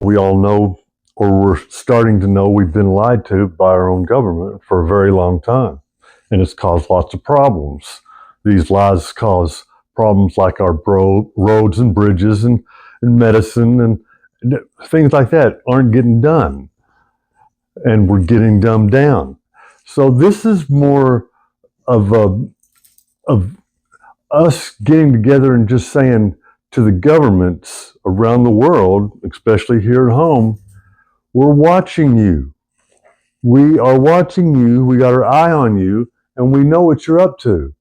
We all know, or we're starting to know, we've been lied to by our own government for a very long time. And it's caused lots of problems. These lies cause problems like our roads and bridges and medicine and things like that aren't getting done. And we're getting dumbed down. So this is more of of us getting together and just saying to the governments around the world, especially here at home, we're watching you. We are watching you. We got our eye on you, and we know what you're up to.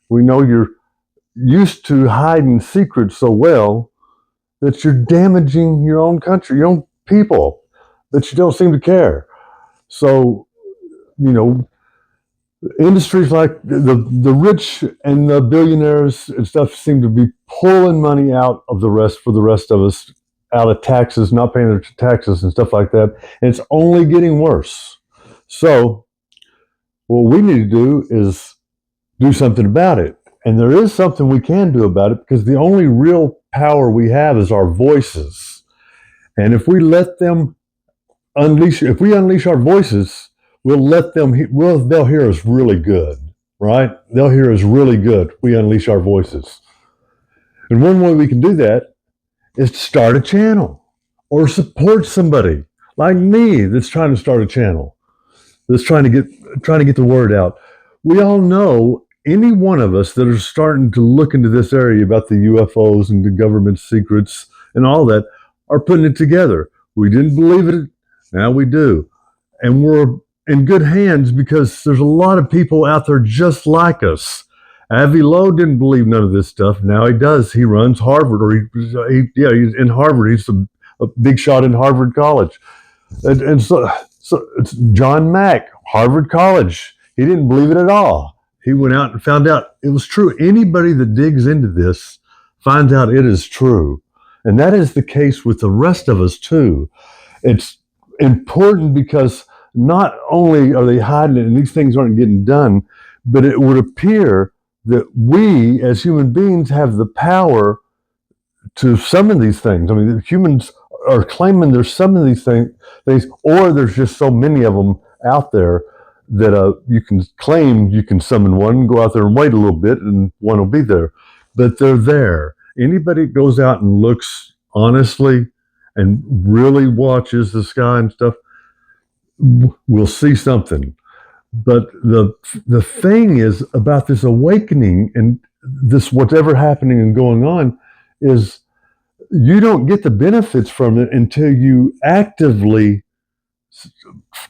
We know you're used to hiding secrets so well that you're damaging your own country, your own people, that you don't seem to care. So, you know, industries like the rich and the billionaires and stuff seem to be pulling money out of the rest for the rest of us, out of taxes, not paying their taxes and stuff like that. And it's only getting worse. So what we need to do is do something about it. And there is something we can do about it, because the only real power we have is our voices. And if we let them if we unleash our voices, we'll let them, they'll hear us really good, right? They'll hear us really good. We unleash our voices. And one way we can do that is to start a channel or support somebody like me that's trying to start a channel, that's trying to get the word out. We all know, any one of us that are starting to look into this area about the UFOs and the government secrets and all that are putting it together. We didn't believe it. Now we do. And we're in good hands, because there's a lot of people out there just like us. Avi Loeb didn't believe none of this stuff. Now he does. He runs Harvard, or he's in Harvard. He's a big shot in Harvard College. And so it's John Mack, Harvard College. He didn't believe it at all. He went out and found out it was true. Anybody that digs into this finds out it is true. And that is the case with the rest of us too. It's important because not only are they hiding it and these things aren't getting done, but it would appear that we as human beings have the power to summon these things. I mean, humans are claiming there's some of these things, or there's just so many of them out there that you can claim you can summon one, go out there and wait a little bit, and one will be there. But they're there. Anybody that goes out and looks honestly and really watches the sky and stuff will see something. But the thing is about this awakening and this whatever happening and going on is you don't get the benefits from it until you actively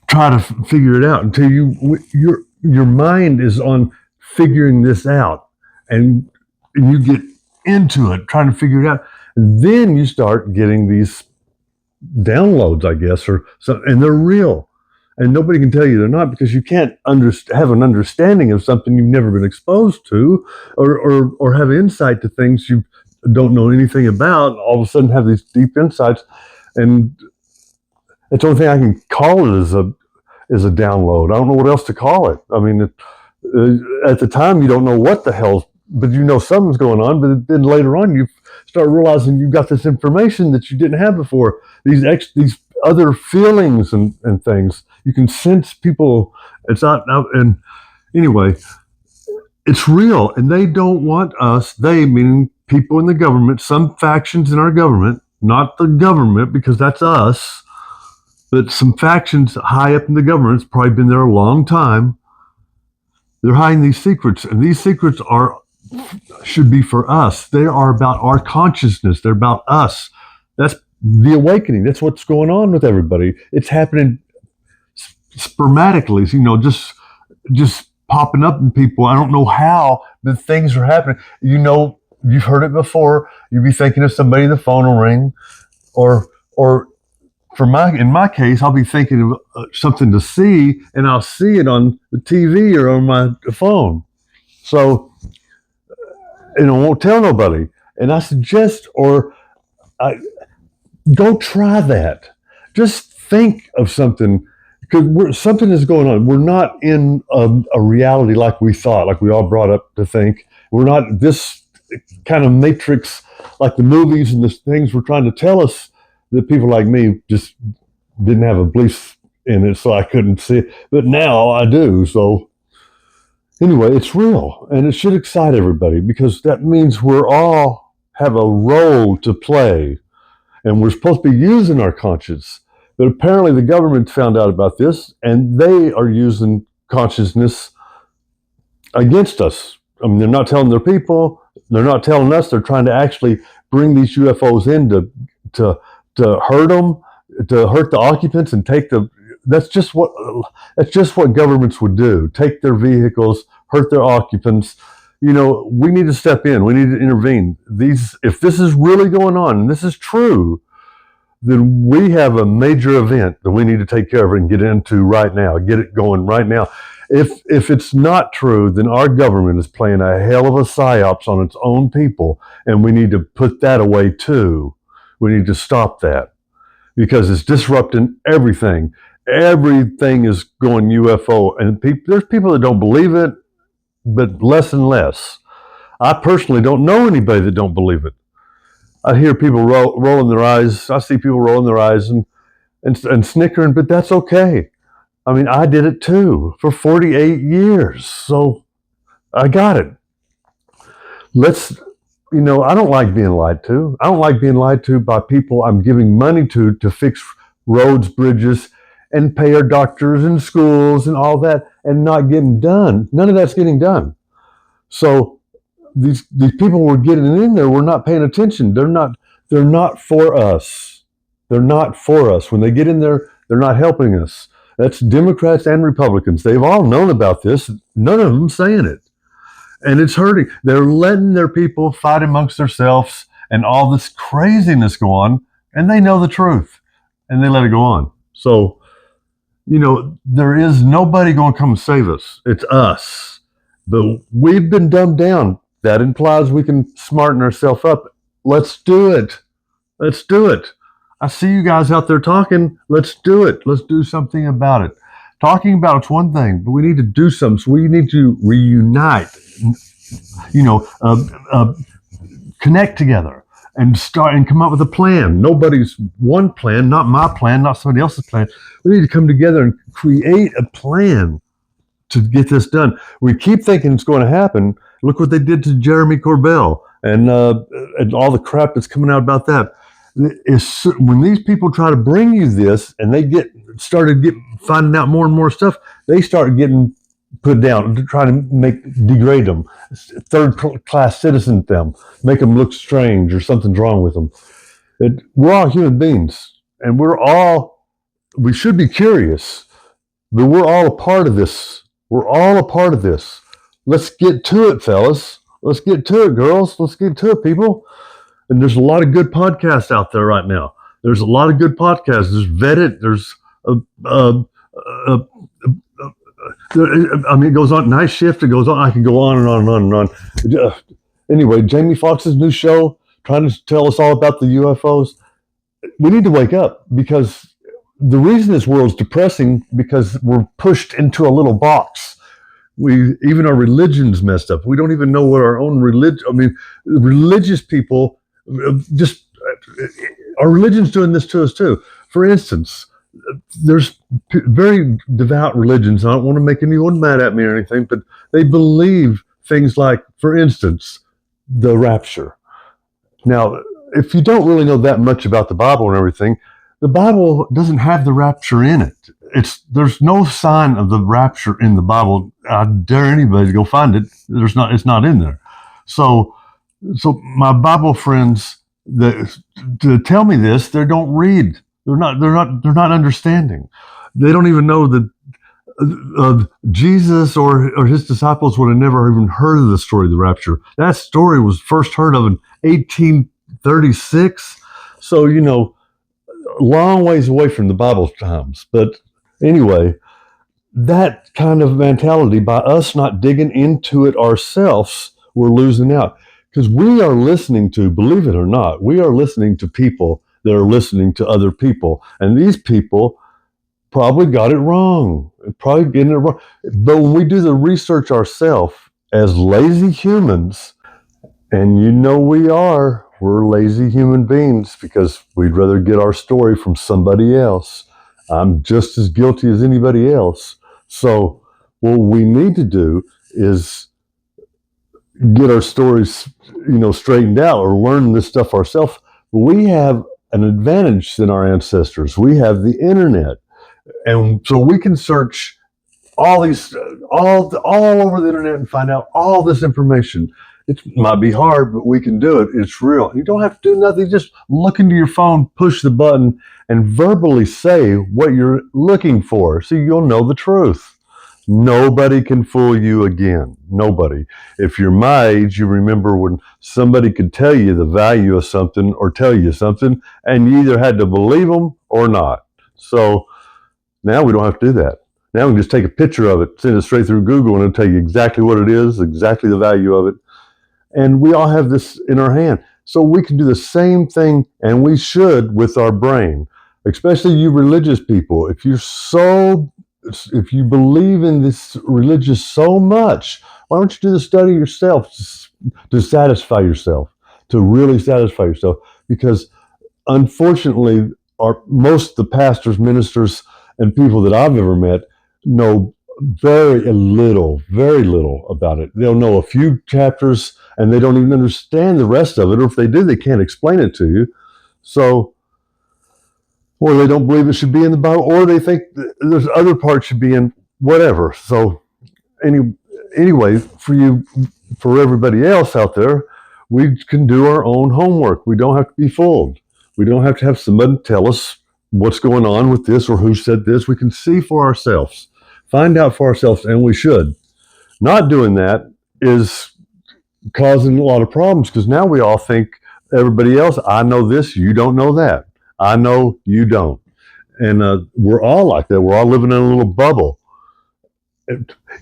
try to figure it out, until your mind is on figuring this out, and you get into it trying to figure it out, and then you start getting these downloads, I guess, or so, and they're real, and nobody can tell you they're not, because you can't have an understanding of something you've never been exposed to, or have insight to things you don't know anything about. All of a sudden have these deep insights, and it's the only thing I can call it is a download. I don't know what else to call it. I mean, at the time you don't know what the hell, but you know something's going on. But then later on you start realizing you've got this information that you didn't have before. These other feelings and things. You can sense people. It's not. And anyway, it's real, and they don't want us. They, meaning people in the government, some factions in our government, not the government, because that's us. But some factions high up in the government, it's probably been there a long time. They're hiding these secrets, and these secrets should be for us. They are about our consciousness. They're about us. That's the awakening. That's what's going on with everybody. It's happening sporadically, just popping up in people. I don't know how, but things are happening. You've heard it before. You'd be thinking of somebody, the phone will ring, or in my case, I'll be thinking of something to see, and I'll see it on the TV or on my phone. So, I won't tell nobody. And I suggest, don't try that. Just think of something, because something is going on. We're not in a reality like we thought, like we all brought up to think. We're not this kind of matrix like the movies and the things were trying to tell us The people like me just didn't have a belief in it, so I couldn't see it. But now I do. So anyway, it's real, and it should excite everybody because that means we're all have a role to play, and we're supposed to be using our conscience. But apparently, the government found out about this, and they are using consciousness against us. I mean, they're not telling their people. They're not telling us. They're trying to actually bring these UFOs in to hurt them, to hurt the occupants, and take the. That's just what governments would do. Take their vehicles, hurt their occupants. You know, we need to step in. We need to intervene. If this is really going on, and this is true, then we have a major event that we need to take care of and get into right now. Get it going right now. If it's not true, then our government is playing a hell of a psyops on its own people, and we need to put that away too. We need to stop that because it's disrupting everything. Everything is going UFO, and there's people that don't believe it, but less and less. I personally don't know anybody that don't believe it. I hear people rolling their eyes. I see people rolling their eyes and snickering, but that's okay. I mean, I did it too for 48 years, so I got it. I don't like being lied to. I don't like being lied to by people I'm giving money to fix roads, bridges, and pay our doctors and schools and all that, and not getting done. None of that's getting done. So these people we're getting in there, we're not paying attention. They're not for us. They're not for us. When they get in there, they're not helping us. That's Democrats and Republicans. They've all known about this. None of them saying it. And it's hurting. They're letting their people fight amongst themselves and all this craziness go on, and they know the truth, and they let it go on. So, there is nobody going to come and save us. It's us. But we've been dumbed down. That implies we can smarten ourselves up. Let's do it. Let's do it. I see you guys out there talking. Let's do it. Let's do something about it. Talking about it's one thing, but we need to do something. So we need to reunite, connect together and start and come up with a plan. Nobody's one plan, not my plan, not somebody else's plan. We need to come together and create a plan to get this done. We keep thinking it's going to happen. Look what they did to Jeremy Corbell and all the crap that's coming out about that. When these people try to bring you this and they finding out more and more stuff, they start getting put down to try to degrade them, third-class citizen them, make them look strange or something's wrong with them. We're all human beings, and we should be curious, but we're all a part of this. We're all a part of this. Let's get to it, fellas. Let's get to it, girls. Let's get to it, people. And there's a lot of good podcasts out there right now. There's a lot of good podcasts. There's Vetted. There's it goes on. Night Shift. It goes on. I can go on and on and on and on. Anyway, Jamie Foxx's new show, trying to tell us all about the UFOs. We need to wake up because the reason this world's depressing because we're pushed into a little box. Even our religion's messed up. We don't even know what our own religion. I mean, religious people our religion's doing this to us too. For instance, there's very devout religions. I don't want to make anyone mad at me or anything, but they believe things like, for instance, the rapture. Now, if you don't really know that much about the Bible and everything, the Bible doesn't have the rapture in it. There's no sign of the rapture in the Bible. I dare anybody to go find it. It's not in there. So my Bible friends to tell me this, they don't read. They're not understanding. They don't even know that Jesus or his disciples would have never even heard of the story of the rapture. That story was first heard of in 1836. So, a long ways away from the Bible times. But anyway, that kind of mentality, by us not digging into it ourselves, we're losing out. Because we are listening to, believe it or not, we are listening to people that are listening to other people. And these people probably got it wrong, probably getting it wrong. But when we do the research ourselves as lazy humans, and we are, we're lazy human beings because we'd rather get our story from somebody else. I'm just as guilty as anybody else. So what we need to do is get our stories, straightened out or learn this stuff ourselves. We have an advantage than our ancestors. We have the internet, and so we can search all these all over the internet and find out all this information. It might be hard, but we can do it. It's real. You don't have to do nothing. Just look into your phone, push the button, and verbally say what you're looking for, so you'll know the truth. Nobody can fool you again. Nobody. If you're my age, you remember when somebody could tell you the value of something or tell you something, and you either had to believe them or not. So now we don't have to do that. Now we can just take a picture of it, send it straight through Google, and it'll tell you exactly what it is, exactly the value of it. And we all have this in our hand. So we can do the same thing, and we should, with our brain, especially you religious people. If you believe in this religious so much, why don't you do the study yourself to satisfy yourself, to really satisfy yourself? Because unfortunately, most of the pastors, ministers, and people that I've ever met know very little about it. They'll know a few chapters and they don't even understand the rest of it, or if they do, they can't explain it to you. So, or they don't believe it should be in the Bible, or they think there's other parts should be in whatever. So anyway, for everybody else out there, we can do our own homework. We don't have to be fooled. We don't have to have somebody tell us what's going on with this or who said this. We can see for ourselves, find out for ourselves, and we should. Not doing that is causing a lot of problems, because now we all think everybody else, I know this, you don't know that. I know, you don't. And we're all like that. We're all living in a little bubble.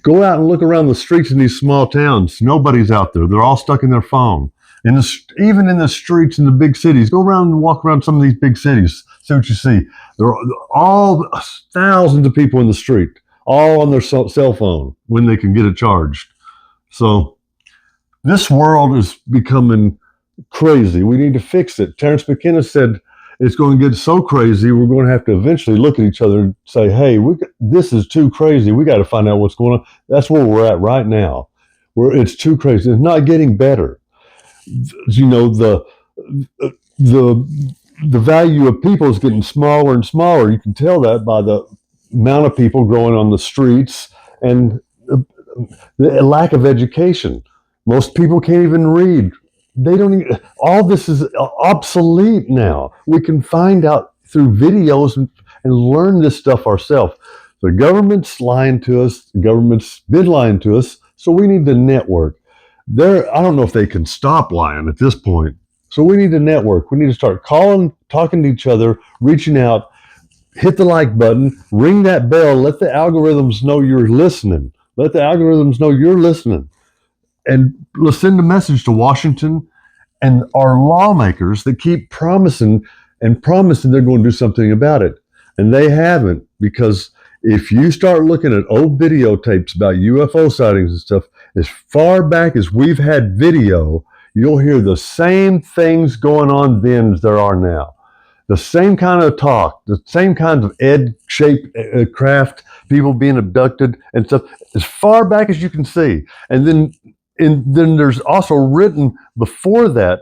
Go out and look around the streets in these small towns. Nobody's out there. They're all stuck in their phone. Even in the streets in the big cities, go around and walk around some of these big cities. See what you see. There are all thousands of people in the street, all on their cell phone when they can get it charged. So this world is becoming crazy. We need to fix it. Terence McKenna said it's going to get so crazy, we're going to have to eventually look at each other and say, hey, this is too crazy. We got to find out what's going on. That's where we're at right now. It's too crazy. It's not getting better. The value of people is getting smaller and smaller. You can tell that by the amount of people growing on the streets and the lack of education. Most people can't even read. All this is obsolete now. We can find out through videos and learn this stuff ourselves. The government's lying to us. The government's been lying to us. So we need to network. I don't know if they can stop lying at this point. So we need to network. We need to start calling, talking to each other, reaching out, hit the like button, ring that bell, let the algorithms know you're listening. Let the algorithms know you're listening. And let's send a message to Washington and our lawmakers that keep promising they're going to do something about it. And they haven't, because if you start looking at old videotapes about UFO sightings and stuff, as far back as we've had video, you'll hear the same things going on then as there are now. The same kind of talk, the same kind of egg-shaped craft, people being abducted and stuff, as far back as you can see. And then there's also written before that,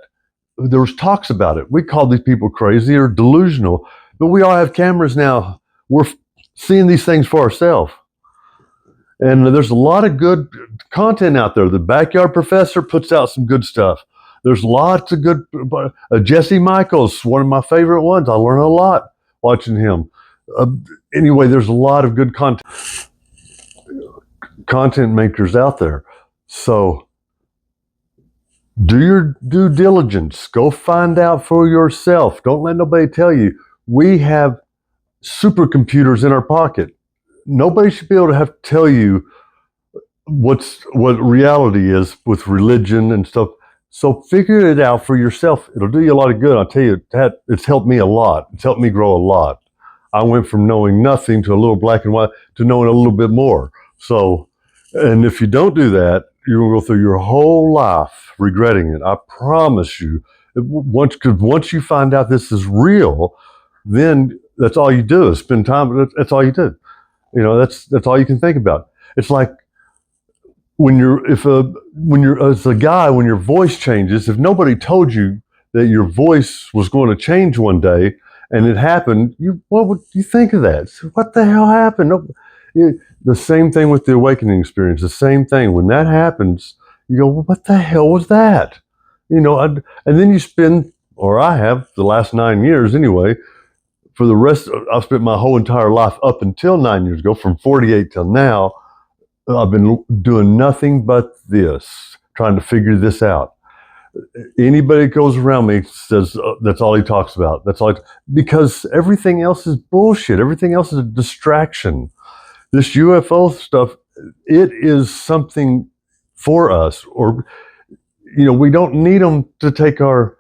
there was talks about it. We call these people crazy or delusional, but we all have cameras now. We're seeing these things for ourselves. And there's a lot of good content out there. The Backyard Professor puts out some good stuff. There's lots of good, Jesse Michaels, one of my favorite ones. I learn a lot watching him. Anyway, there's a lot of good content makers out there. So do your due diligence. Go find out for yourself. Don't let nobody tell you. We have supercomputers in our pocket. Nobody should be able to have to tell you what reality is with religion and stuff. So figure it out for yourself. It'll do you a lot of good. I'll tell you, that it's helped me a lot. It's helped me grow a lot. I went from knowing nothing to a little black and white to knowing a little bit more. So, and if you don't do that, you're going to go through your whole life regretting it. I promise you, Once you find out this is real, then that's all you do is spend time. That's all you do. That's all you can think about. It's like when you're as a guy, when your voice changes, if nobody told you that your voice was going to change one day and it happened, what would you think of that? What the hell happened? The same thing with the awakening experience. The same thing when that happens, you go, well, what the hell was that? And then you spend, or I have the last 9 years anyway. For the rest, I've spent my whole entire life up until 9 years ago, from 48 till now. I've been doing nothing but this, trying to figure this out. Anybody that goes around me says that's all he talks about. Because everything else is bullshit. Everything else is a distraction. This UFO stuff, it is something for us, or we don't need them to take our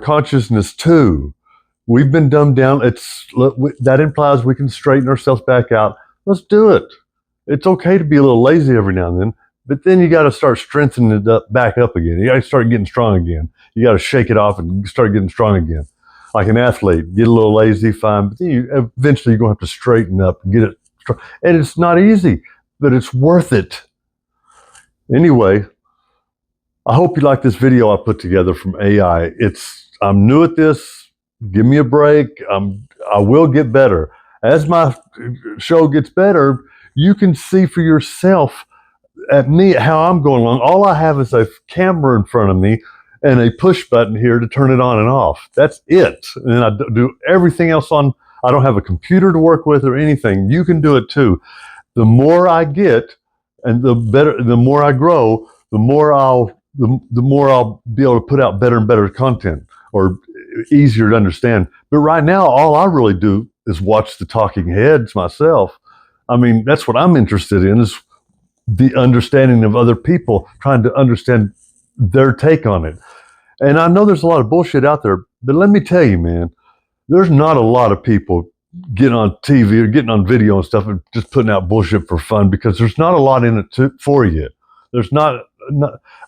consciousness too. We've been dumbed down. That implies we can straighten ourselves back out. Let's do it. It's okay to be a little lazy every now and then, but then you got to start strengthening it back up again. You got to start getting strong again. You got to shake it off and start getting strong again. Like an athlete, get a little lazy, fine, but then eventually you're going to have to straighten up and get it strong. And it's not easy, but it's worth it. Anyway, I hope you like this video I put together from AI. I'm new at this. Give me a break. I will get better. As my show gets better, you can see for yourself at me how I'm going along. All I have is a camera in front of me and a push button here to turn it on and off. That's it. And then I do everything else on. I don't have a computer to work with or anything. You can do it too. The more I get, and the more I grow, the more I'll be able to put out better and better content, or easier to understand. But right now, all I really do is watch the talking heads myself. I mean, that's what I'm interested in, is the understanding of other people, trying to understand their take on it. And I know there's a lot of bullshit out there, but let me tell you, man, there's not a lot of people getting on TV or getting on video and stuff and just putting out bullshit for fun, because there's not a lot in it for you. There's not,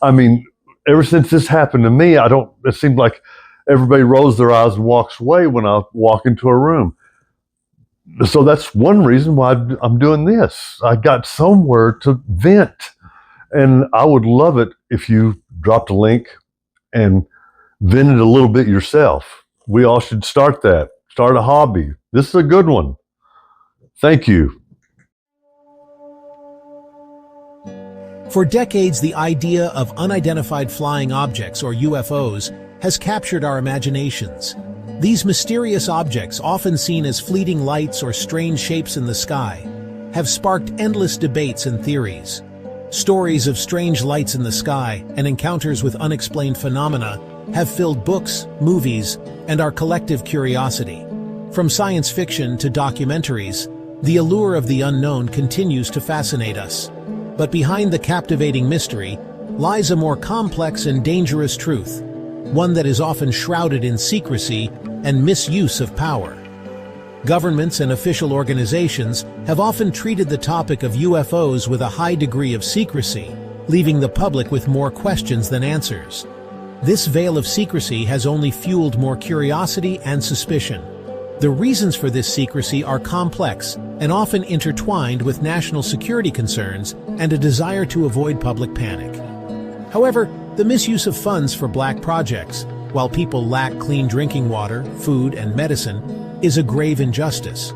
I mean, ever since this happened to me, it seemed like everybody rolls their eyes and walks away when I walk into a room. So that's one reason why I'm doing this. I got somewhere to vent. And I would love it if you dropped a link and vented a little bit yourself. We all should start that. Start a hobby. This is a good one. Thank you. For decades, the idea of unidentified flying objects, or UFOs, has captured our imaginations. These mysterious objects, often seen as fleeting lights or strange shapes in the sky, have sparked endless debates and theories. Stories of strange lights in the sky and encounters with unexplained phenomena have filled books, movies, and our collective curiosity. From science fiction to documentaries, the allure of the unknown continues to fascinate us. But behind the captivating mystery lies a more complex and dangerous truth, one that is often shrouded in secrecy and misuse of power. Governments and official organizations have often treated the topic of UFOs with a high degree of secrecy, leaving the public with more questions than answers. This veil of secrecy has only fueled more curiosity and suspicion. The reasons for this secrecy are complex and often intertwined with national security concerns and a desire to avoid public panic. However, the misuse of funds for black projects, while people lack clean drinking water, food, and medicine, is a grave injustice.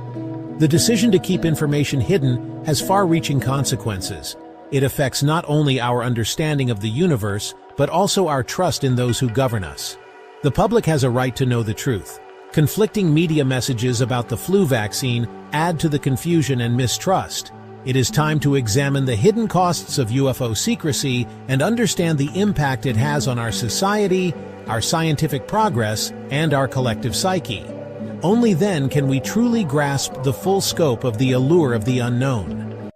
The decision to keep information hidden has far-reaching consequences. It affects not only our understanding of the universe, but also our trust in those who govern us. The public has a right to know the truth. Conflicting media messages about the flu vaccine add to the confusion and mistrust. It is time to examine the hidden costs of UFO secrecy and understand the impact it has on our society, our scientific progress, and our collective psyche. Only then can we truly grasp the full scope of the allure of the unknown.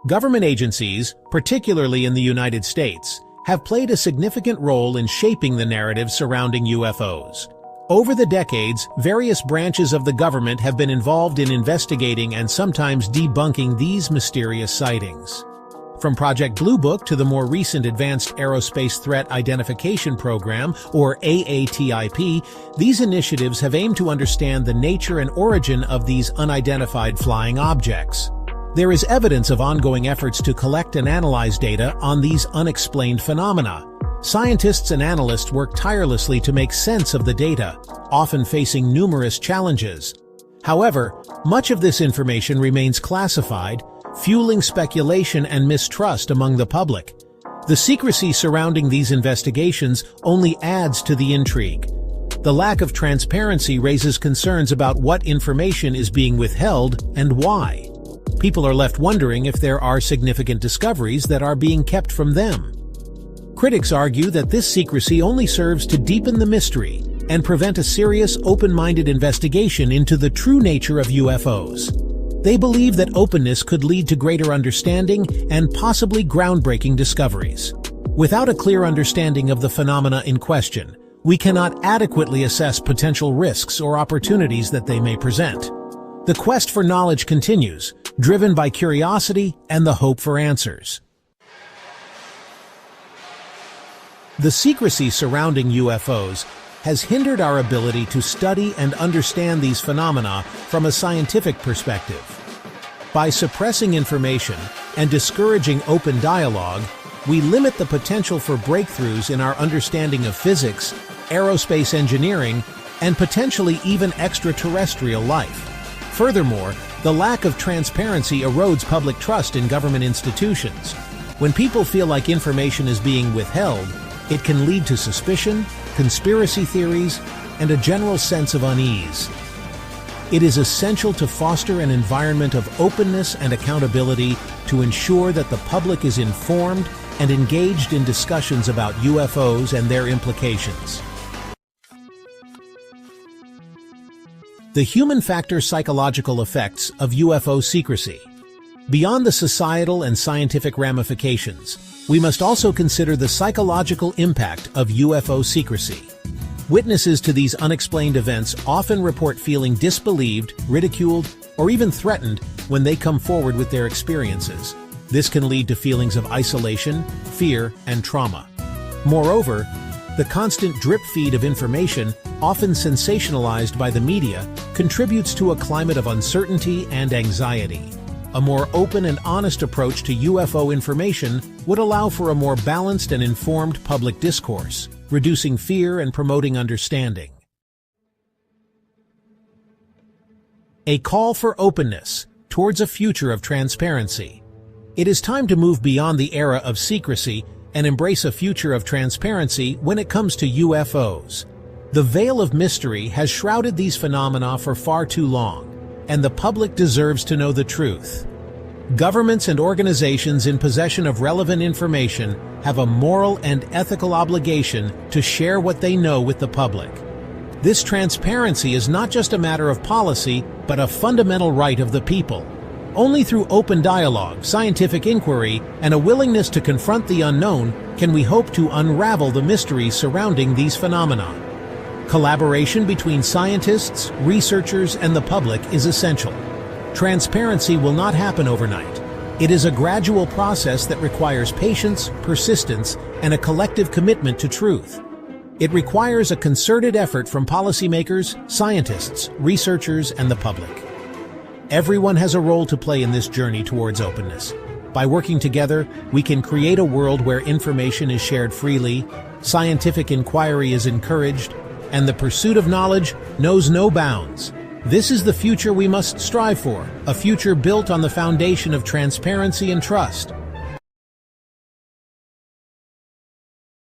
Government agencies, particularly in the United States, have played a significant role in shaping the narrative surrounding UFOs. Over the decades, various branches of the government have been involved in investigating and sometimes debunking these mysterious sightings. From Project Blue Book to the more recent Advanced Aerospace Threat Identification Program, or AATIP, these initiatives have aimed to understand the nature and origin of these unidentified flying objects. There is evidence of ongoing efforts to collect and analyze data on these unexplained phenomena. Scientists and analysts work tirelessly to make sense of the data, often facing numerous challenges. However, much of this information remains classified, fueling speculation and mistrust among the public. The secrecy surrounding these investigations only adds to the intrigue. The lack of transparency raises concerns about what information is being withheld and why. People are left wondering if there are significant discoveries that are being kept from them. Critics argue that this secrecy only serves to deepen the mystery and prevent a serious, open-minded investigation into the true nature of UFOs. They believe that openness could lead to greater understanding and possibly groundbreaking discoveries. Without a clear understanding of the phenomena in question, we cannot adequately assess potential risks or opportunities that they may present. The quest for knowledge continues, driven by curiosity and the hope for answers. The secrecy surrounding UFOs has hindered our ability to study and understand these phenomena from a scientific perspective. By suppressing information and discouraging open dialogue, we limit the potential for breakthroughs in our understanding of physics, aerospace engineering, and potentially even extraterrestrial life. Furthermore, the lack of transparency erodes public trust in government institutions. When people feel like information is being withheld, it can lead to suspicion, conspiracy theories, and a general sense of unease. It is essential to foster an environment of openness and accountability to ensure that the public is informed and engaged in discussions about UFOs and their implications. The human factor psychological effects of UFO secrecy. Beyond the societal and scientific ramifications, we must also consider the psychological impact of UFO secrecy. Witnesses to these unexplained events often report feeling disbelieved, ridiculed, or even threatened when they come forward with their experiences. This can lead to feelings of isolation, fear, and trauma. Moreover, the constant drip feed of information, often sensationalized by the media, contributes to a climate of uncertainty and anxiety. A more open and honest approach to UFO information would allow for a more balanced and informed public discourse, reducing fear and promoting understanding. A call for openness towards a future of transparency. It is time to move beyond the era of secrecy and embrace a future of transparency when it comes to UFOs. The veil of mystery has shrouded these phenomena for far too long, and the public deserves to know the truth. Governments and organizations in possession of relevant information have a moral and ethical obligation to share what they know with the public. This transparency is not just a matter of policy, but a fundamental right of the people. Only through open dialogue, scientific inquiry, and a willingness to confront the unknown can we hope to unravel the mysteries surrounding these phenomena. Collaboration between scientists, researchers, and the public is essential. Transparency will not happen overnight. It is a gradual process that requires patience, persistence, and a collective commitment to truth. It requires a concerted effort from policymakers, scientists, researchers, and the public. Everyone has a role to play in this journey towards openness. By working together, we can create a world where information is shared freely, scientific inquiry is encouraged, and the pursuit of knowledge knows no bounds. This is the future we must strive for, a future built on the foundation of transparency and trust.